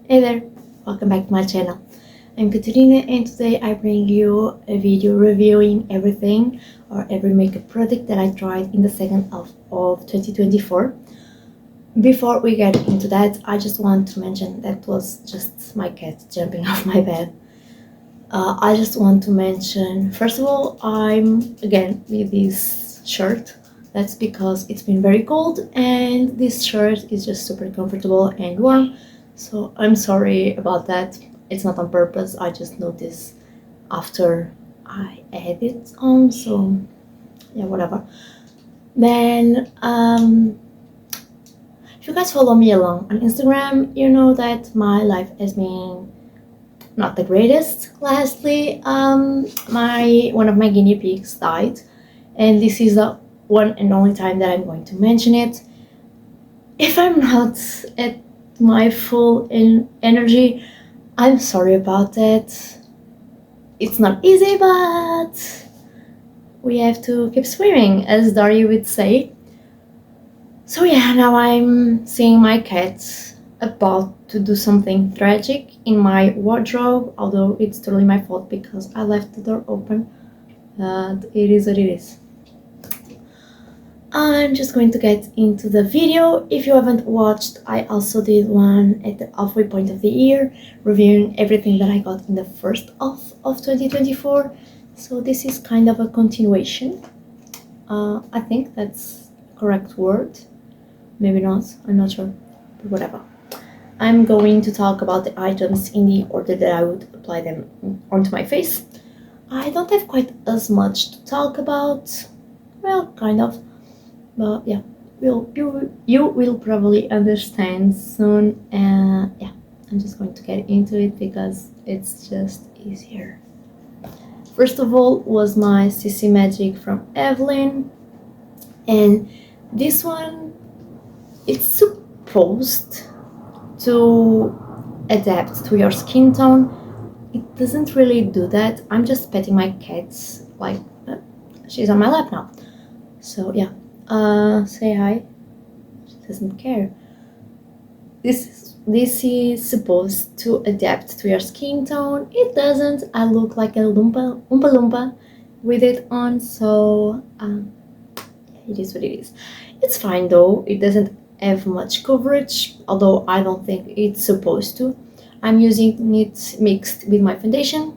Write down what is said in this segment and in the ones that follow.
Hey there, welcome back to my channel. I'm Katerina and today I bring you a video reviewing everything or every makeup product that I tried in the second half of 2024. Before we get into that, I just want to mention that was just my cat jumping off my bed. I just want to mention, first of all, I'm again with this shirt. That's because it's been very cold and this shirt is just super comfortable and warm. So I'm sorry about that. It's not on purpose. I just noticed after I had it on. So yeah, whatever. Then if you guys follow me along on Instagram, you know that my life has been not the greatest. Lastly, one of my guinea pigs died, and this is the one and only time that I'm going to mention it. If I'm not at my full energy, I'm sorry about that. It's not easy, but we have to keep swimming, as Daria would say. So yeah, now I'm seeing my cat about to do something tragic in my wardrobe, although it's totally my fault because I left the door open. It is what it is. I'm just going to get into the video. If you haven't watched, I also did one at the halfway point of the year, reviewing everything that I got in the first half of 2024. So this is kind of a continuation. I think that's the correct word. Maybe not, I'm not sure, but whatever. I'm going to talk about the items in the order that I would apply them onto my face. I don't have quite as much to talk about. Well, kind of. But yeah, you will probably understand soon. Yeah, I'm just going to get into it because it's just easier. First of all was my CC Magic from Evelyn, and this one, it's supposed to adapt to your skin tone. It doesn't really do that. I'm just petting my cat, like she's on my lap now. So yeah. Say hi. She doesn't care. This is supposed to adapt to your skin tone. It doesn't. I look like a Oompa Loompa with it on, so it is what it is. It's fine though. It doesn't have much coverage, although I don't think it's supposed to. I'm using it mixed with my foundation.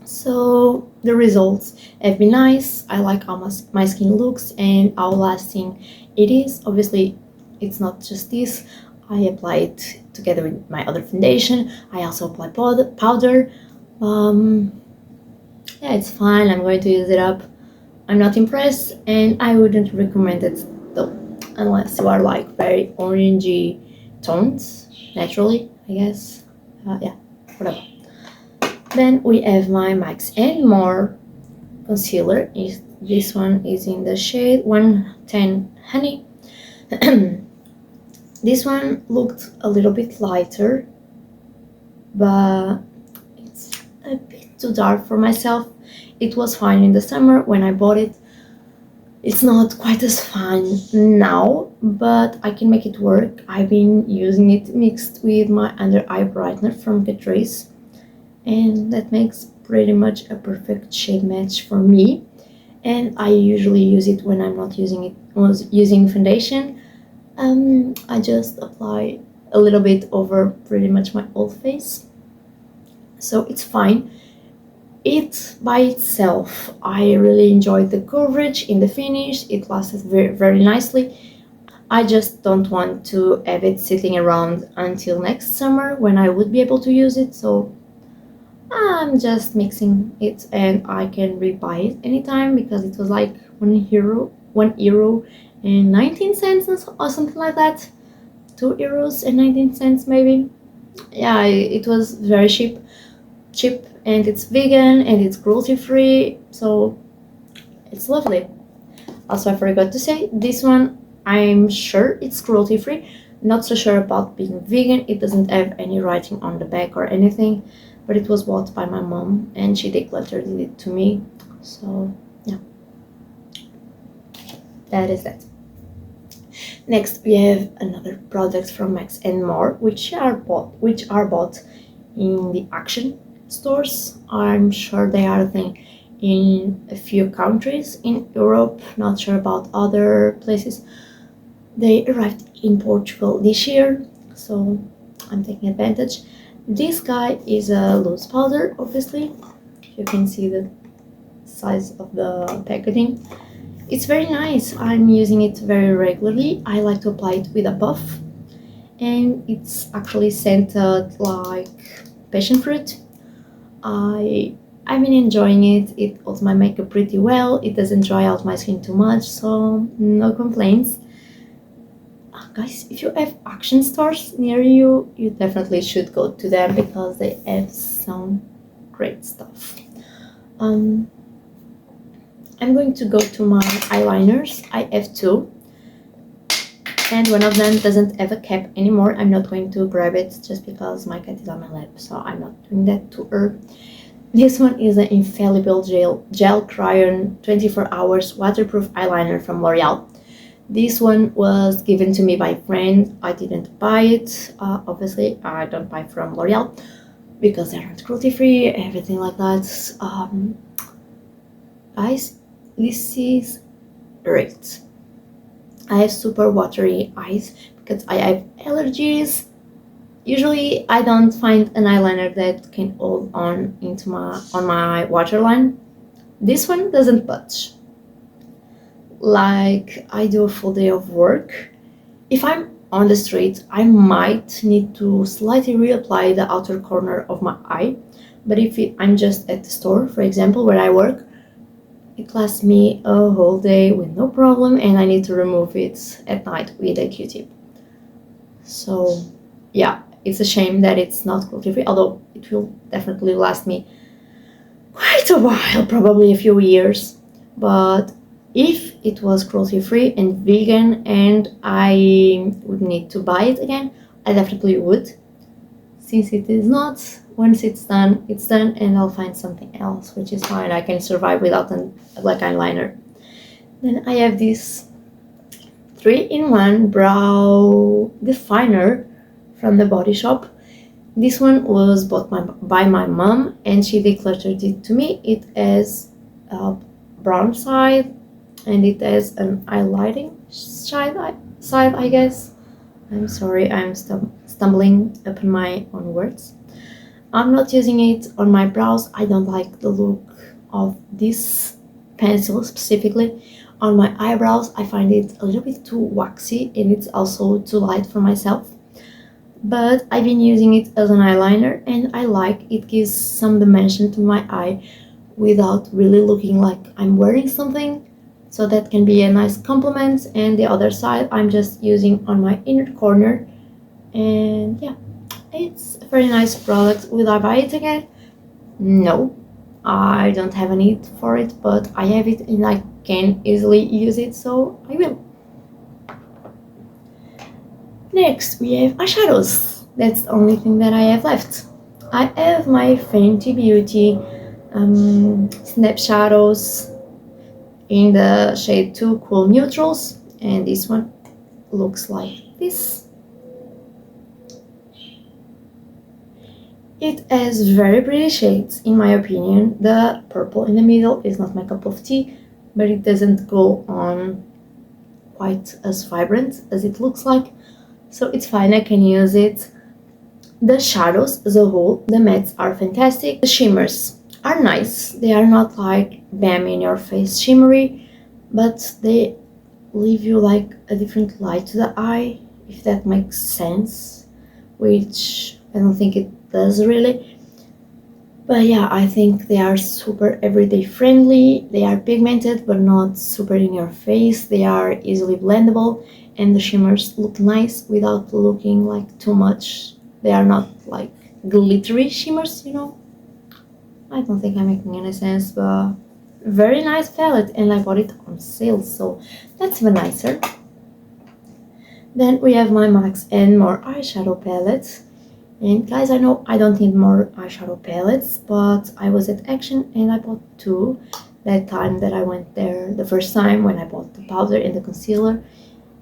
So the results have been nice. I like how my skin looks and how lasting it is. Obviously, it's not just this. I apply it together with my other foundation. I also apply powder. Yeah, it's fine. I'm going to use it up. I'm not impressed, and I wouldn't recommend it though, unless you are like very orangey tones naturally, I guess. Yeah, whatever. Then we have my Max and More concealer. This one is in the shade 110 Honey. This one looked a little bit lighter, but it's a bit too dark for myself. It was fine in the summer when I bought it. It's not quite as fine now, but I can make it work. I've been using it mixed with my under eye brightener from Catrice, and that makes pretty much a perfect shade match for me. And I usually use it when I'm not using foundation. I just apply a little bit over pretty much my whole face, so it's fine. It by itself, I really enjoyed the coverage in the finish. It lasted very, very nicely. I just don't want to have it sitting around until next summer when I would be able to use it, so I'm just mixing it and I can rebuy it anytime because it was like €1 and 19 cents or something like that. €2 and 19 cents maybe. Yeah, it was very cheap, and it's vegan and it's cruelty free, so it's lovely. Also, I forgot to say, this one I'm sure it's cruelty free. Not so sure about being vegan. It doesn't have any writing on the back or anything, but it was bought by my mom and she decluttered it to me, so yeah, that is that. Next, we have another products from Max and More, which are bought in the Action stores. I'm sure they are a thing in a few countries in Europe. Not sure about other places. They arrived in Portugal this year, so I'm taking advantage. This guy is a loose powder, obviously. You can see the size of the packaging. It's very nice. I'm using it very regularly. I like to apply it with a puff, and it's actually scented like passion fruit. I've been enjoying it. It holds my makeup pretty well. It doesn't dry out my skin too much, so no complaints. Guys, if you have Action stores near you, you definitely should go to them because they have some great stuff. I'm going to go to my eyeliners. I have two, and one of them doesn't have a cap anymore. I'm not going to grab it just because my cat is on my lap, so I'm not doing that to her. This one is an Infallible Gel Crayon 24 Hours Waterproof Eyeliner from L'Oreal. This one was given to me by a friend. I didn't buy it. Obviously, I don't buy from L'Oreal because they aren't cruelty-free, everything like that. Guys, this is great. I have super watery eyes because I have allergies. Usually, I don't find an eyeliner that can hold on my waterline. This one doesn't budge. Like, I do a full day of work. If I'm on the street, I might need to slightly reapply the outer corner of my eye. But if I'm just at the store, for example, where I work, it lasts me a whole day with no problem, and I need to remove it at night with a Q-tip. So, yeah, it's a shame that it's not cruelty-free, although it will definitely last me quite a while, probably a few years. But if it was cruelty-free and vegan and I would need to buy it again, I definitely would. Since it is not, once it's done, and I'll find something else, which is fine. I can survive without a black eyeliner. Then I have this 3-in-1 brow definer from the Body Shop. This one was bought by my mom, and she decluttered it to me. It has a brown side, and it has an highlighting side, I guess. I'm sorry, I'm stumbling upon my own words. I'm not using it on my brows. I don't like the look of this pencil specifically. On my eyebrows, I find it a little bit too waxy, and it's also too light for myself. But I've been using it as an eyeliner, and I like it. Gives some dimension to my eye without really looking like I'm wearing something. So that can be a nice compliment. And the other side I'm just using on my inner corner. And yeah, it's a very nice product. Will I buy it again? No, I don't have a need for it, but I have it and I can easily use it, so I will. Next, we have eyeshadows. That's the only thing that I have left. I have my Fenty Beauty Snap Shadows in the shade 2 Cool Neutrals, and this one looks like this. It has very pretty shades, in my opinion. The purple in the middle is not my cup of tea, but it doesn't go on quite as vibrant as it looks like, so it's fine, I can use it. The shadows as a whole, the mattes are fantastic. The shimmers are nice. They are not like bam in your face shimmery, but they leave you like a different light to the eye, if that makes sense, which I don't think it does really. But yeah, I think they are super everyday friendly. They are pigmented but not super in your face. They are easily blendable, and the shimmers look nice without looking like too much. They are not like glittery shimmers, you know. I don't think I'm making any sense, but very nice palette, and I bought it on sale, so that's even nicer. Then we have my Max and More eyeshadow palette. And guys, I know I don't need more eyeshadow palettes, but I was at Action and I bought two that time that I went there the first time, when I bought the powder and the concealer.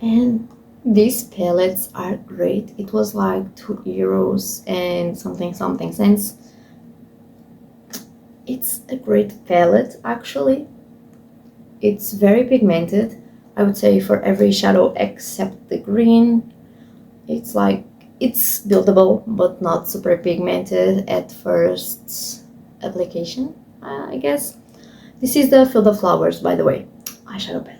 And These palettes are great. It was like €2 and something cents. It's a great palette actually. It's very pigmented. I would say for every shadow except the green, it's like it's buildable but not super pigmented at first application, I guess. This is the Field of Flowers, by the way, eyeshadow palette.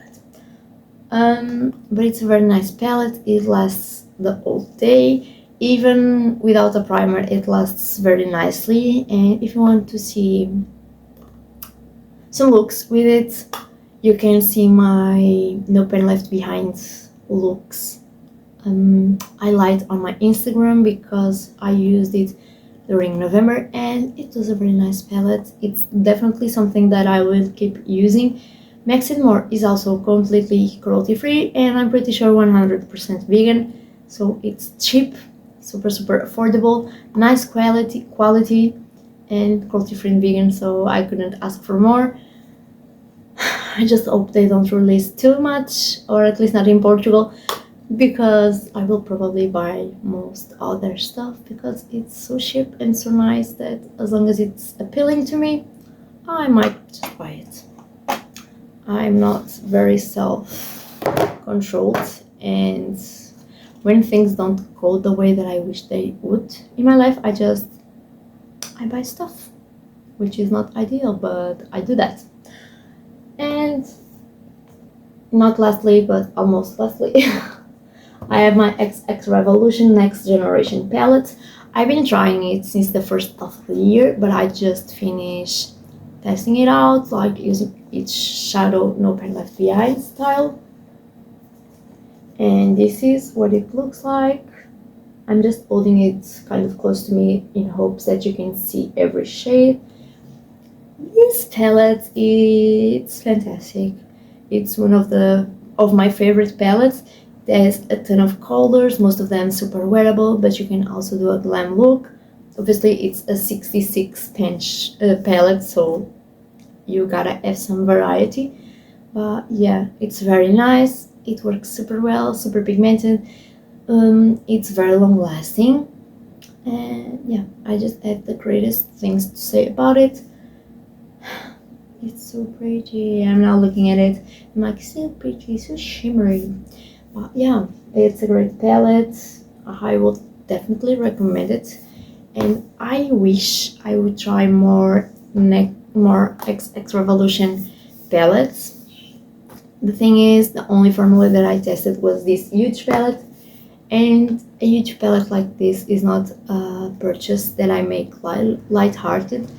But it's a very nice palette. It lasts the whole day. Even without a primer, it lasts very nicely. And if you want to see some looks with it, you can see my No Pen Left Behind looks highlight on my Instagram because I used it during November and it was a very nice palette. It's definitely something that I will keep using. Max and More is also completely cruelty free and I'm pretty sure 100% vegan, so it's cheap, super affordable, nice quality and cruelty free and vegan, so I couldn't ask for more. I just hope they don't release too much, or at least not in Portugal, because I will probably buy most other stuff because it's so cheap and so nice that as long as it's appealing to me, I might just buy it. I'm not very self-controlled, and when things don't go the way that I wish they would in my life, I buy stuff, which is not ideal, but I do that. And not lastly, but almost lastly, I have my XX Revolution Next Generation palette. I've been trying it since the first of the year, but I just finished testing it out, like using each shadow No Pen Left Behind style. And this is what it looks like. I'm just holding it kind of close to me in hopes that you can see every shade. This palette, it's fantastic. It's one of my favorite palettes. There's a ton of colors, most of them super wearable, but you can also do a glam look. Obviously, it's a 66 pen palette, so you gotta have some variety. But yeah, it's very nice. It works super well, super pigmented. It's very long lasting. And yeah, I just have the greatest things to say about it. It's so pretty. I'm now looking at it. I'm like, so pretty, so shimmery. But yeah, it's a great palette. I would definitely recommend it. And I wish I would try more XX Revolution palettes. The thing is, the only formula that I tested was this huge palette. And a huge palette like this is not a purchase that I make light-hearted.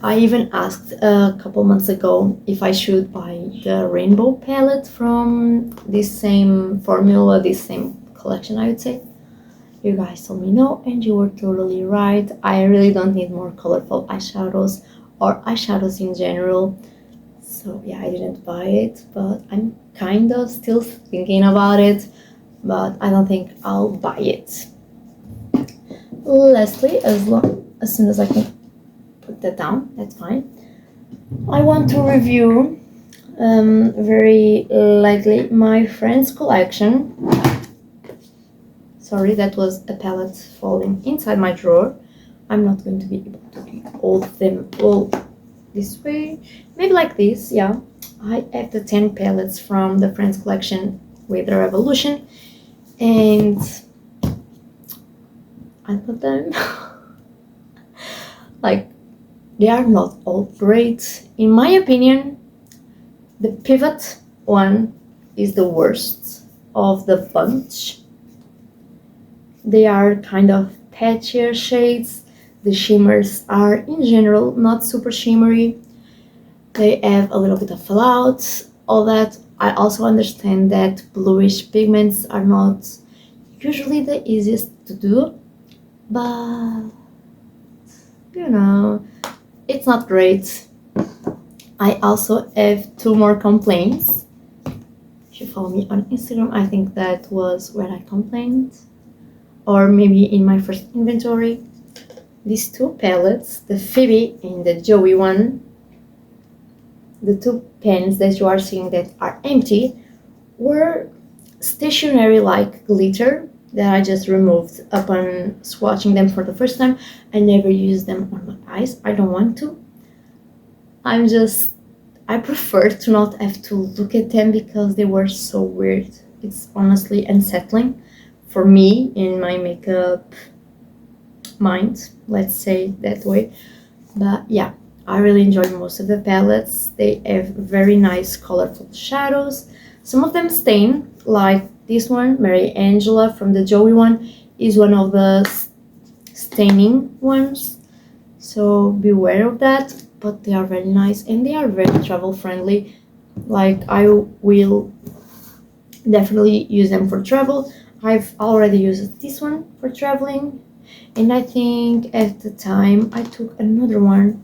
I even asked a couple months ago if I should buy the rainbow palette from this same formula, this same collection, I would say. You guys told me no, and you were totally right. I really don't need more colorful eyeshadows or eyeshadows in general. So yeah, I didn't buy it, but I'm kind of still thinking about it, but I don't think I'll buy it. Lastly, as soon as I can put that down, that's fine. I want to review very lightly my friend's collection. Sorry, that was a palette falling inside my drawer. I'm not going to be able to hold them all this way. Maybe like this, yeah. I have the 10 palettes from the Friends collection with the Revolution, and I put them like, they are not all great. In my opinion, the Pivot one is the worst of the bunch. They are kind of patchier shades. The shimmers are in general not super shimmery. They have a little bit of fallout, all that. I also understand that bluish pigments are not usually the easiest to do, but you know, it's not great. I also have 2 more complaints. If you follow me on Instagram, I think that was where I complained, or maybe in my first inventory. These 2 palettes, the Phoebe and the Joey one, the 2 pens that you are seeing that are empty, were stationary like glitter that I just removed upon swatching them for the first time. I never use them on my eyes. I don't want to. I prefer to not have to look at them because they were so weird. It's honestly unsettling for me in my makeup mind, let's say that way. But yeah, I really enjoy most of the palettes. They have very nice colorful shadows. Some of them stain, like this one, Mary Angela from the Joey one, is one of the staining ones. So beware of that. But they are very nice and they are very travel friendly. Like I will definitely use them for travel. I've already used this one for traveling, and I think at the time I took another one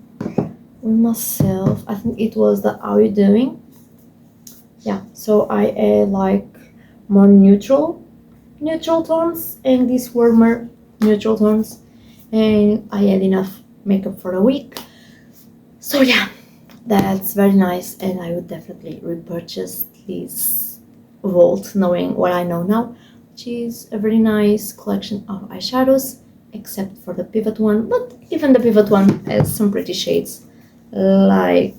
with myself. I think it was the How You Doing. Yeah, so I had like more neutral tones and these warmer neutral tones, and I had enough makeup for a week. So yeah, that's very nice, and I would definitely repurchase this vault knowing what I know now, which is a very nice collection of eyeshadows, except for the Pivot one. But even the Pivot one has some pretty shades, like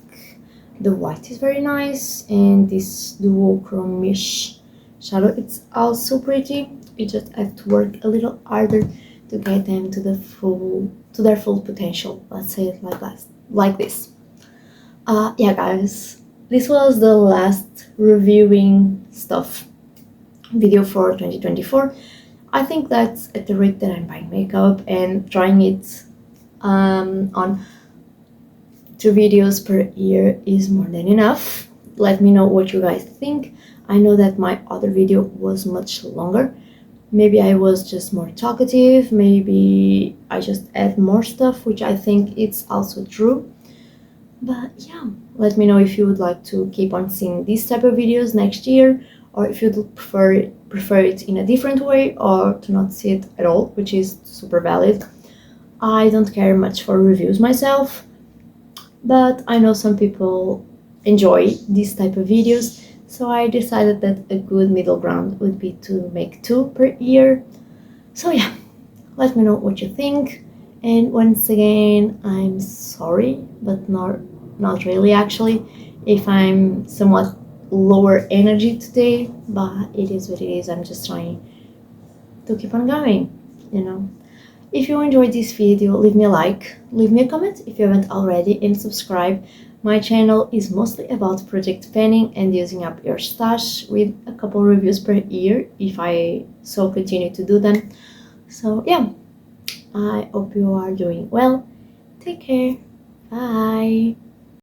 the white is very nice, and this duochromish shadow, it's also pretty. You just have to work a little harder to get them to their full potential. Let's say it like that, like this. Yeah, guys, this was the last reviewing stuff video for 2024. I think that's at the rate that I'm buying makeup and trying it on 2 videos per year is more than enough. Let me know what you guys think. I know that my other video was much longer. Maybe I was just more talkative, maybe I just add more stuff, which I think it's also true. But yeah, let me know if you would like to keep on seeing these type of videos next year, or if you'd prefer it in a different way, or to not see it at all, which is super valid. I don't care much for reviews myself, but I know some people enjoy these type of videos, so I decided that a good middle ground would be to make 2 per year. So yeah, let me know what you think. And once again, I'm sorry, but not really actually, if I'm somewhat lower energy today, but it is what it is. I'm just trying to keep on going, you know. If you enjoyed this video, leave me a like, leave me a comment if you haven't already, and subscribe. My channel is mostly about project planning and using up your stash, with a couple reviews per year if I so continue to do them. So yeah, I hope you are doing well. Take care. Bye.